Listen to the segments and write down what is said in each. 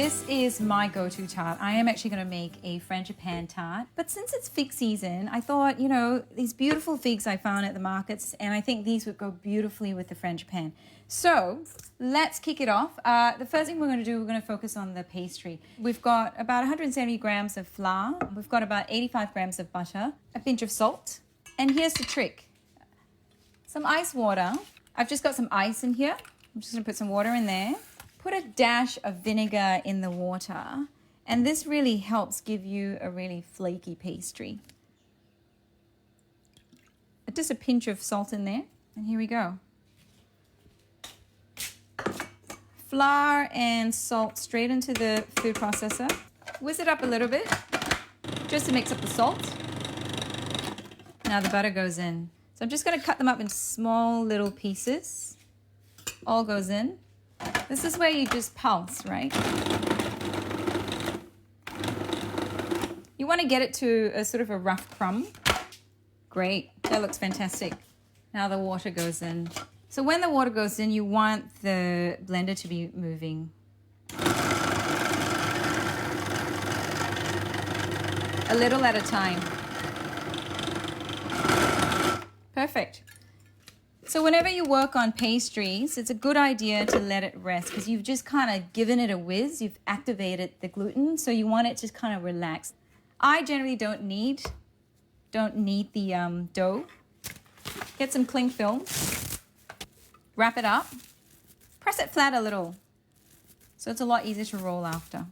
This is my go-to tart. I am actually going to make a frangipane tart. But since it's fig season, I thought, you know, these beautiful figs I found at the markets, and I think these would go beautifully with the frangipane. So let's kick it off. The first thing we're going to do, we're going to focus on the pastry. We've got about 170 grams of flour. We've got about 85 grams of butter, a pinch of salt. And here's the trick. Some ice water. I've just got some ice in here. I'm just going to put some water in there. Put a dash of vinegar in the water, and this really helps give you a really flaky pastry. Just a pinch of salt in there, and here we go. Flour and salt straight into the food processor. Whiz it up a little bit, just to mix up the salt. Now the butter goes in. So I'm just going to cut them up in small little pieces. All goes in. This is where you just pulse, right? You want to get it to a sort of a rough crumb. Great, that looks fantastic. Now the water goes in. So when the water goes in, you want the blender to be moving. A little at a time. Perfect. So whenever you work on pastries, it's a good idea to let it rest because you've just kind of given it a whiz. You've activated the gluten, so you want it to kind of relax. I generally don't knead the dough. Get some cling film, wrap it up, press it flat a little, so it's a lot easier to roll after.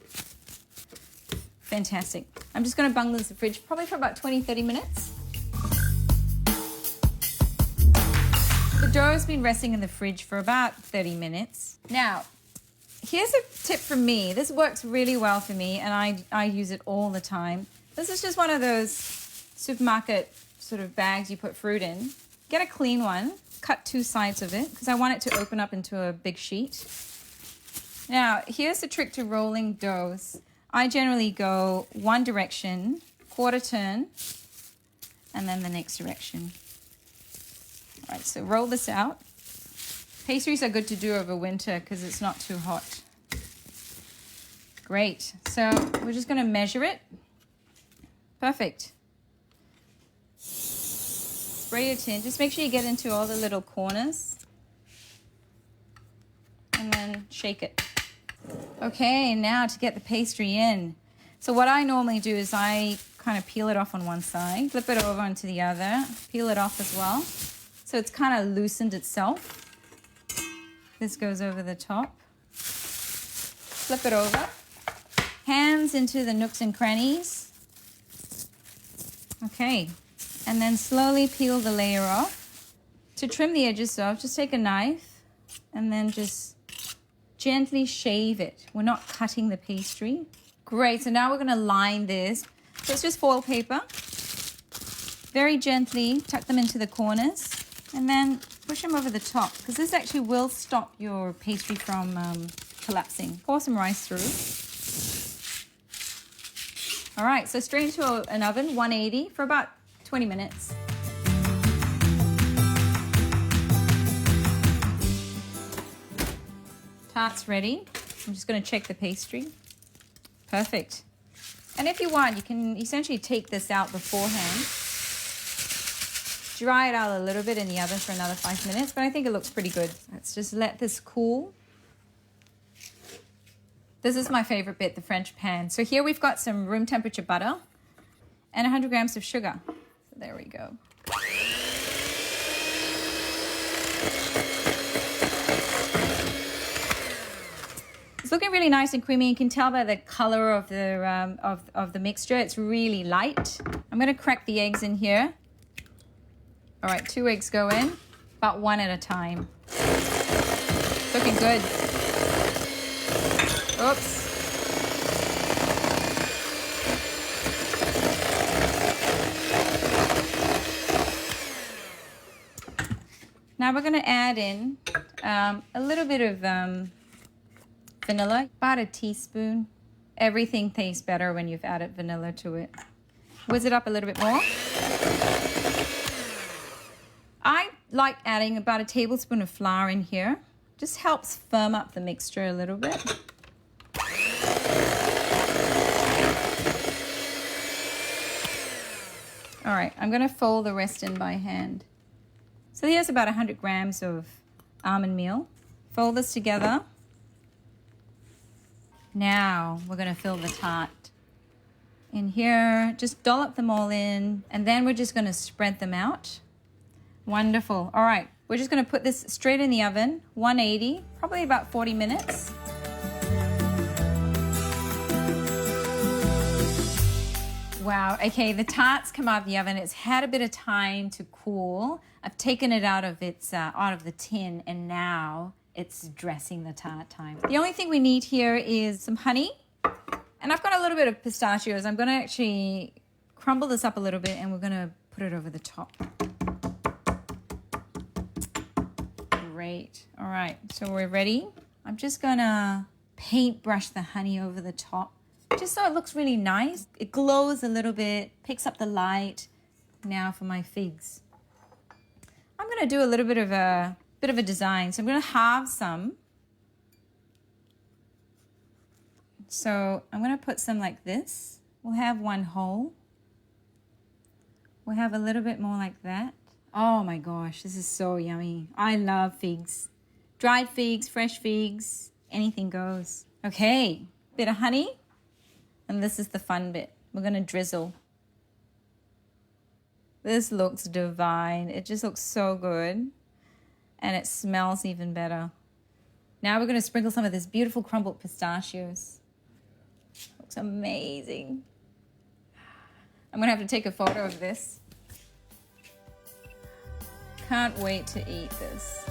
Fantastic. I'm just going to bung this in the fridge probably for about 20-30 minutes. The dough has been resting in the fridge for about 30 minutes. Now, here's a tip from me. This works really well for me, and I use it all the time. This is just one of those supermarket sort of bags you put fruit in. Get a clean one, cut two sides of it, because I want it to open up into a big sheet. Now, here's the trick to rolling doughs. I generally go one direction, quarter turn, and then the next direction. All right, so roll this out. Pastries are good to do over winter because it's not too hot. Great. So we're just going to measure it. Perfect. Spray it in. Just make sure you get into all the little corners. And then shake it. Okay, now to get the pastry in. So what I normally do is I kind of peel it off on one side, flip it over onto the other, peel it off as well. So it's kind of loosened itself. This goes over the top. Flip it over. Hands into the nooks and crannies. Okay. And then slowly peel the layer off. To trim the edges off, just take a knife and then just gently shave it. We're not cutting the pastry. Great. So now we're going to line this. So it's just foil paper. Very gently tuck them into the corners. And then push them over the top because this actually will stop your pastry from collapsing. Pour some rice through. All right, so straight into an oven, 180 for about 20 minutes. Tart's ready. I'm just going to check the pastry. Perfect. And if you want, you can essentially take this out beforehand. Dry it out a little bit in the oven for another 5 minutes, but I think it looks pretty good. Let's just let this cool. This is my favorite bit, the frangipane. So here we've got some room temperature butter and 100 grams of sugar. So there we go. It's looking really nice and creamy. You can tell by the color of the mixture. It's really light. I'm going to crack the eggs in here. All right, 2 eggs go in, about one at a time. Looking good. Oops. Now we're going to add in a little bit of vanilla, about a teaspoon. Everything tastes better when you've added vanilla to it. Whiz it up a little bit more. I like adding about a tablespoon of flour in here. Just helps firm up the mixture a little bit. All right, I'm gonna fold the rest in by hand. So here's about 100 grams of almond meal. Fold this together. Now we're gonna fill the tart in here. Just dollop them all in, and then we're just gonna spread them out. Wonderful. All right, we're just gonna put this straight in the oven, 180, probably about 40 minutes. Wow, okay, the tart's come out of the oven. It's had a bit of time to cool. I've taken it out of the tin, and now it's dressing the tart time. The only thing we need here is some honey, and I've got a little bit of pistachios. I'm gonna actually crumble this up a little bit, and we're gonna put it over the top. Great, all right, so we're ready. I'm just gonna paintbrush the honey over the top, just so it looks really nice. It glows a little bit, picks up the light. Now for my figs. I'm gonna do a little bit of a design. So I'm gonna halve some. So I'm gonna put some like this. We'll have one whole. We'll have a little bit more like that. Oh my gosh, this is so yummy. I love figs. Dried figs, fresh figs, anything goes. Okay, bit of honey. And this is the fun bit. We're gonna drizzle. This looks divine. It just looks so good. And it smells even better. Now we're gonna sprinkle some of this beautiful crumbled pistachios. Looks amazing. I'm gonna have to take a photo of this. Can't wait to eat this.